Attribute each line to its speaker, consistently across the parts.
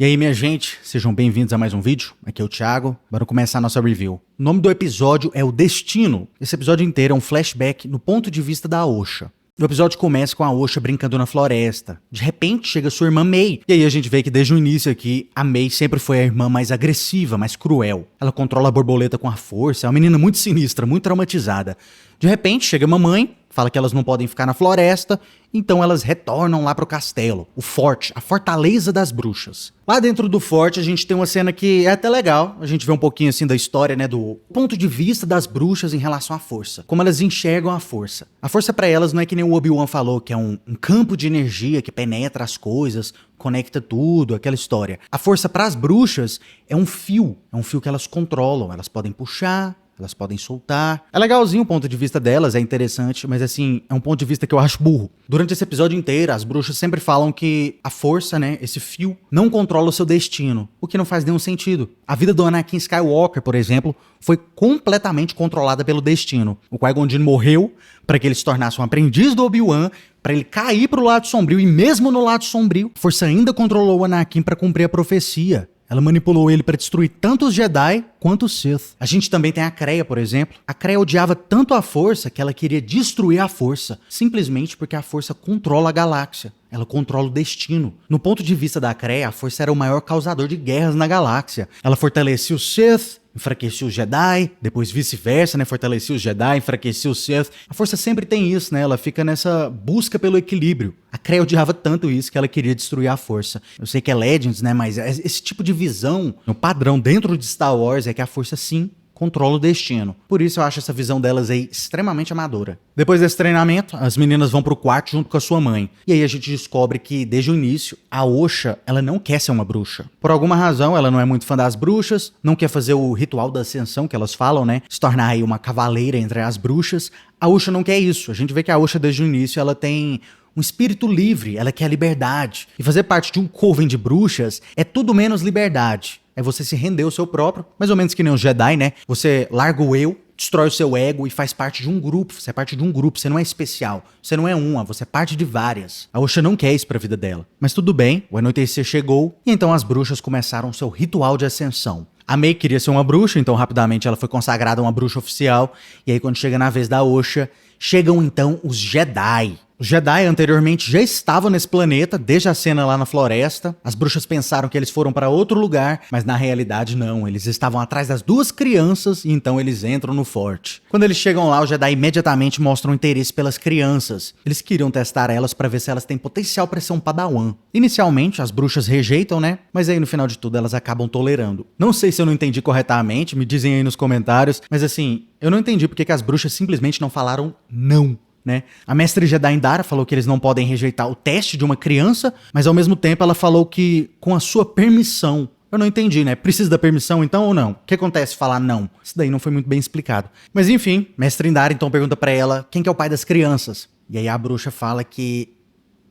Speaker 1: E aí, minha gente, sejam bem-vindos a mais um vídeo. Aqui é o Thiago, bora começar a nossa review. O nome do episódio é O Destino. Esse episódio inteiro é um flashback no ponto de vista da Aosha. O episódio começa com a Aosha brincando na floresta. De repente, chega sua irmã Mei. E aí a gente vê que desde o início aqui, a Mei sempre foi a irmã mais agressiva, mais cruel. Ela controla a borboleta com a força, é uma menina muito sinistra, muito traumatizada. De repente, chega a mamãe, fala que elas não podem ficar na floresta, então elas retornam lá pro castelo, o forte, a fortaleza das bruxas. Lá dentro do forte a gente tem uma cena que é até legal, a gente vê um pouquinho assim da história, né, do ponto de vista das bruxas em relação à força, como elas enxergam a força. A força pra elas não é que nem o Obi-Wan falou, que é um campo de energia que penetra as coisas, conecta tudo, aquela história. A força pras bruxas é um fio que elas controlam, elas podem puxar, elas podem soltar. É legalzinho o ponto de vista delas, é interessante, mas assim, é um ponto de vista que eu acho burro. Durante esse episódio inteiro, as bruxas sempre falam que a força, né, esse fio, não controla o seu destino, o que não faz nenhum sentido. A vida do Anakin Skywalker, por exemplo, foi completamente controlada pelo destino. O Qui-Gon Jinn morreu para que ele se tornasse um aprendiz do Obi-Wan, para ele cair pro lado sombrio, e mesmo no lado sombrio, a força ainda controlou o Anakin para cumprir a profecia. Ela manipulou ele para destruir tanto os Jedi quanto os Sith. A gente também tem a Kreia, por exemplo. A Kreia odiava tanto a força que ela queria destruir a força, simplesmente porque a força controla a galáxia. Ela controla o destino. No ponto de vista da Kreia, a força era o maior causador de guerras na galáxia. Ela fortalecia os Sith, enfraquecia os Jedi, depois vice-versa, né? Fortalecia os Jedi, enfraquecia os Sith. A força sempre tem isso, né? Ela fica nessa busca pelo equilíbrio. A Kreia odiava tanto isso que ela queria destruir a força. Eu sei que é Legends, né? Mas esse tipo de visão, o padrão dentro de Star Wars é que a força sim controla o destino. Por isso eu acho essa visão delas aí extremamente amadora. Depois desse treinamento, as meninas vão pro quarto junto com a sua mãe. E aí a gente descobre que, desde o início, a Aosha, ela não quer ser uma bruxa. Por alguma razão, ela não é muito fã das bruxas, não quer fazer o ritual da ascensão, que elas falam, né? Se tornar aí uma cavaleira entre as bruxas. A Aosha não quer isso. A gente vê que a Aosha, desde o início, ela tem um espírito livre, ela quer a liberdade. E fazer parte de um coven de bruxas é tudo menos liberdade. É você se render ao seu próprio, mais ou menos que nem os Jedi, né? Você larga o eu, destrói o seu ego e faz parte de um grupo. Você é parte de um grupo, você não é especial. Você não é uma, você é parte de várias. A Aosha não quer isso pra vida dela. Mas tudo bem, o anoitecer chegou e então as bruxas começaram seu ritual de ascensão. A Mei queria ser uma bruxa, então rapidamente ela foi consagrada uma bruxa oficial. E aí quando chega na vez da Aosha, chegam então os Jedi. Os Jedi anteriormente já estavam nesse planeta, desde a cena lá na floresta. As bruxas pensaram que eles foram para outro lugar, mas na realidade não. Eles estavam atrás das duas crianças e então eles entram no forte. Quando eles chegam lá, os Jedi imediatamente mostram interesse pelas crianças. Eles queriam testar elas para ver se elas têm potencial para ser um padawan. Inicialmente, as bruxas rejeitam, né? Mas aí no final de tudo elas acabam tolerando. Não sei se eu não entendi corretamente, me dizem aí nos comentários, mas assim, eu não entendi porque que as bruxas simplesmente não falaram não. Né? A mestre Jedi Indara falou que eles não podem rejeitar o teste de uma criança, mas ao mesmo tempo ela falou que com a sua permissão. Eu não entendi, né? Precisa da permissão então ou não? O que acontece se falar não? Isso daí não foi muito bem explicado. Mas enfim, mestre Indara então pergunta pra ela quem que é o pai das crianças. E aí a bruxa fala que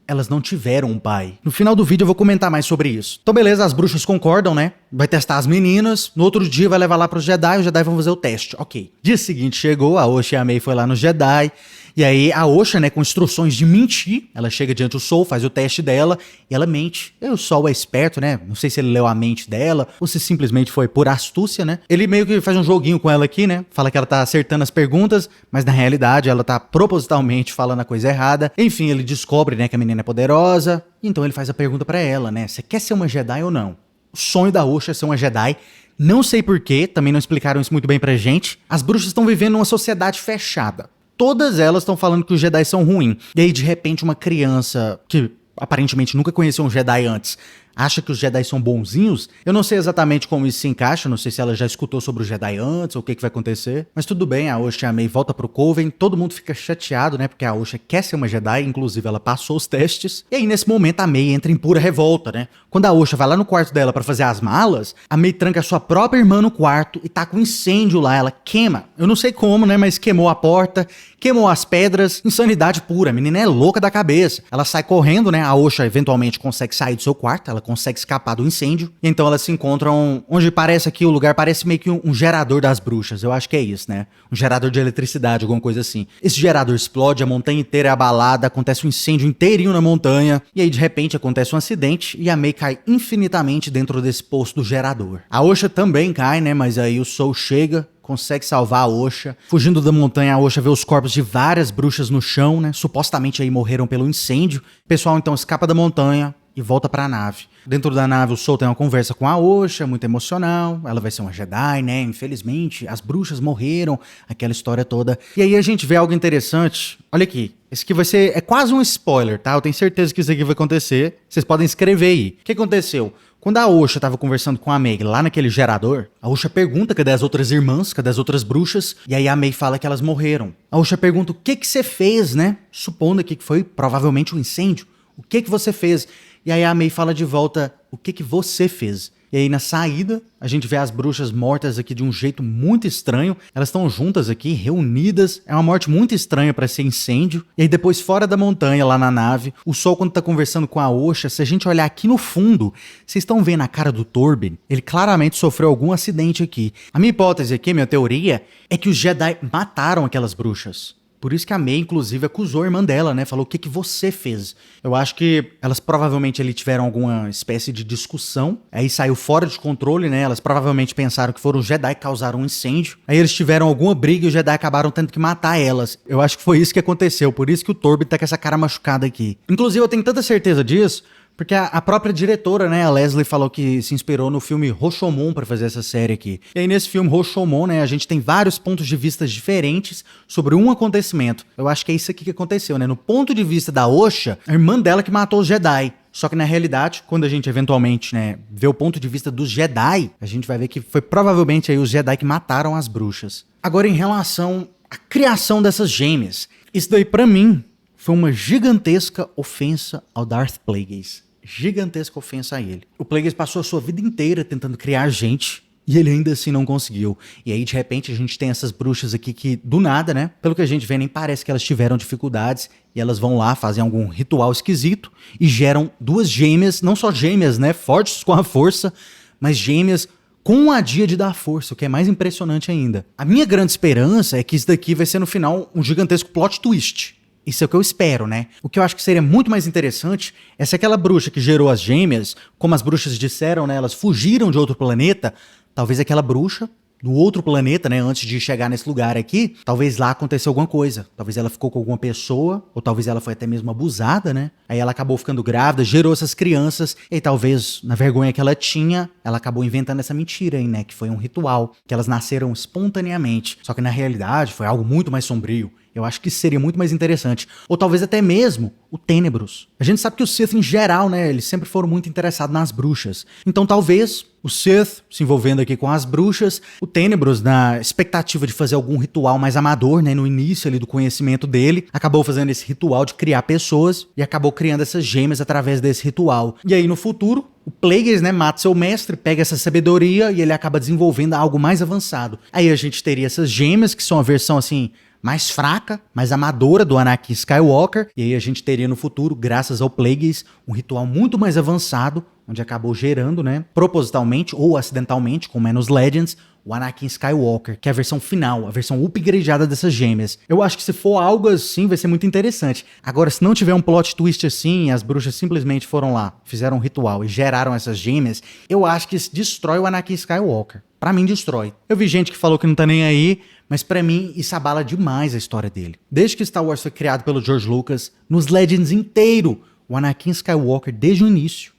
Speaker 1: elas não tiveram um pai. No final do vídeo eu vou comentar mais sobre isso. Então beleza, as bruxas concordam, né? Vai testar as meninas, no outro dia vai levar lá pros Jedi, os Jedi vão fazer o teste. Ok. Dia seguinte chegou, a Aosha e a Mei foi lá nos Jedi, e aí a Aosha, né, com instruções de mentir, ela chega diante do Sol, faz o teste dela, e ela mente. E o Sol é esperto, né? Não sei se ele leu a mente dela, ou se simplesmente foi por astúcia, né? Ele meio que faz um joguinho com ela aqui, né? Fala que ela tá acertando as perguntas, mas na realidade ela tá propositalmente falando a coisa errada. Enfim, ele descobre, né, que a menina é poderosa, então ele faz a pergunta pra ela, né? Você quer ser uma Jedi ou não? O sonho da Aosha é ser uma Jedi. Não sei porquê, também não explicaram isso muito bem pra gente. As bruxas estão vivendo numa sociedade fechada. Todas elas estão falando que os Jedi são ruins. E aí, de repente, uma criança que aparentemente nunca conheceu um Jedi antes acha que os Jedi são bonzinhos. Eu não sei exatamente como isso se encaixa, não sei se ela já escutou sobre os Jedi antes ou o que vai acontecer. Mas tudo bem, a Aosha e a Mei volta pro Coven, todo mundo fica chateado, né? Porque a Aosha quer ser uma Jedi, inclusive ela passou os testes. E aí, nesse momento, a Mei entra em pura revolta, né? Quando a Aosha vai lá no quarto dela pra fazer as malas, a Mei tranca a sua própria irmã no quarto e tá com um incêndio lá, ela queima. Eu não sei como, né? Mas queimou a porta, queimou as pedras, insanidade pura. A menina é louca da cabeça. Ela sai correndo, né? A Aosha eventualmente consegue sair do seu quarto, ela consegue escapar do incêndio. E então elas se encontram onde parece aqui, o lugar parece meio que um gerador das bruxas. Eu acho que é isso, né? Um gerador de eletricidade, alguma coisa assim. Esse gerador explode, a montanha inteira é abalada, acontece um incêndio inteirinho na montanha. E aí, de repente, acontece um acidente e a Mei cai infinitamente dentro desse poço do gerador. A Osha também cai, né? Mas aí o Soul chega, consegue salvar a Osha. Fugindo da montanha, a Osha vê os corpos de várias bruxas no chão, né? Supostamente aí morreram pelo incêndio. O pessoal então escapa da montanha e volta pra nave. Dentro da nave, o Soul tem uma conversa com a Osha, muito emocional. Ela vai ser uma Jedi, né? Infelizmente, as bruxas morreram, aquela história toda. E aí a gente vê algo interessante. Olha aqui. Esse aqui vai ser... É quase um spoiler, tá? Eu tenho certeza que isso aqui vai acontecer. Vocês podem escrever aí. O que aconteceu? Quando a Osha tava conversando com a Mei lá naquele gerador, a Osha pergunta cadê as outras irmãs, cadê as outras bruxas, e aí a Mei fala que elas morreram. A Osha pergunta o que você fez, né? Supondo aqui que foi provavelmente um incêndio. O que você fez? E aí a Mei fala de volta, o que você fez? E aí na saída, a gente vê as bruxas mortas aqui de um jeito muito estranho. Elas estão juntas aqui, reunidas. É uma morte muito estranha para ser incêndio. E aí depois fora da montanha, lá na nave, o Sol quando tá conversando com a Osha, se a gente olhar aqui no fundo, vocês estão vendo a cara do Torben? Ele claramente sofreu algum acidente aqui. A minha hipótese aqui, minha teoria, é que os Jedi mataram aquelas bruxas. Por isso que a Mei, inclusive, acusou a irmã dela, né? Falou, o que você fez? Eu acho que elas provavelmente ali tiveram alguma espécie de discussão. Aí saiu fora de controle, né? Elas provavelmente pensaram que foram os Jedi que causaram um incêndio. Aí eles tiveram alguma briga e os Jedi acabaram tendo que matar elas. Eu acho que foi isso que aconteceu. Por isso que o Torben tá com essa cara machucada aqui. Inclusive, eu tenho tanta certeza disso... Porque a própria diretora, né, a Leslie, falou que se inspirou no filme Rashomon pra fazer essa série aqui. E aí nesse filme Rashomon, né, a gente tem vários pontos de vista diferentes sobre um acontecimento. Eu acho que é isso aqui que aconteceu, né? No ponto de vista da Osha, a irmã dela que matou os Jedi. Só que na realidade, quando a gente eventualmente, né, vê o ponto de vista dos Jedi, a gente vai ver que foi provavelmente aí os Jedi que mataram as bruxas. Agora, em relação à criação dessas gêmeas, isso daí pra mim foi uma gigantesca ofensa ao Darth Plagueis. Gigantesca ofensa a ele. O Plagueis passou a sua vida inteira tentando criar gente e ele ainda assim não conseguiu. E aí, de repente, a gente tem essas bruxas aqui que, do nada, né? Pelo que a gente vê, nem parece que elas tiveram dificuldades e elas vão lá, fazem algum ritual esquisito e geram duas gêmeas, não só gêmeas, né? Fortes com a força, mas gêmeas com a díade da força, o que é mais impressionante ainda. A minha grande esperança é que isso daqui vai ser, no final, um gigantesco plot twist. Isso é o que eu espero, né? O que eu acho que seria muito mais interessante é se aquela bruxa que gerou as gêmeas, como as bruxas disseram, né? Elas fugiram de outro planeta. Talvez aquela bruxa do outro planeta, né? Antes de chegar nesse lugar aqui, talvez lá aconteceu alguma coisa. Talvez ela ficou com alguma pessoa, ou talvez ela foi até mesmo abusada, né? Aí ela acabou ficando grávida, gerou essas crianças, e talvez, na vergonha que ela tinha, ela acabou inventando essa mentira aí, né? Que foi um ritual, que elas nasceram espontaneamente. Só que na realidade foi algo muito mais sombrio. Eu acho que seria muito mais interessante. Ou talvez até mesmo o Tenebrous. A gente sabe que os Sith, em geral, né, eles sempre foram muito interessados nas bruxas. Então talvez o Sith se envolvendo aqui com as bruxas, o Tenebrous, na expectativa de fazer algum ritual mais amador, né, no início ali do conhecimento dele, acabou fazendo esse ritual de criar pessoas e acabou criando essas gêmeas através desse ritual. E aí no futuro, o Plagueis, né, mata seu mestre, pega essa sabedoria e ele acaba desenvolvendo algo mais avançado. Aí a gente teria essas gêmeas, que são a versão assim mais fraca, mais amadora do Anakin Skywalker, e aí a gente teria no futuro, graças ao Plagueis, um ritual muito mais avançado, onde acabou gerando, né, propositalmente ou acidentalmente, como é nos Legends, o Anakin Skywalker, que é a versão final, a versão upgradeada dessas gêmeas. Eu acho que se for algo assim, vai ser muito interessante. Agora, se não tiver um plot twist assim, as bruxas simplesmente foram lá, fizeram um ritual e geraram essas gêmeas, eu acho que isso destrói o Anakin Skywalker. Pra mim, destrói. Eu vi gente que falou que não tá nem aí, mas pra mim isso abala demais a história dele. Desde que Star Wars foi criado pelo George Lucas, nos Legends inteiro, o Anakin Skywalker, desde o início,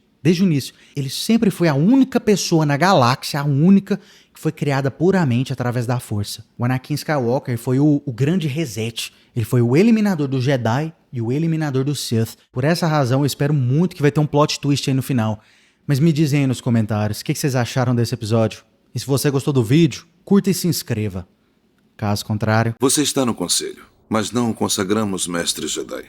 Speaker 1: ele sempre foi a única pessoa na galáxia, a única que foi criada puramente através da força. O Anakin Skywalker foi o grande reset. Ele foi o eliminador do Jedi e o eliminador do Sith. Por essa razão, eu espero muito que vai ter um plot twist aí no final. Mas me dizem aí nos comentários, o que vocês acharam desse episódio? E se você gostou do vídeo, curta e se inscreva. Caso contrário...
Speaker 2: Você está no conselho, mas não o consagramos mestre Jedi.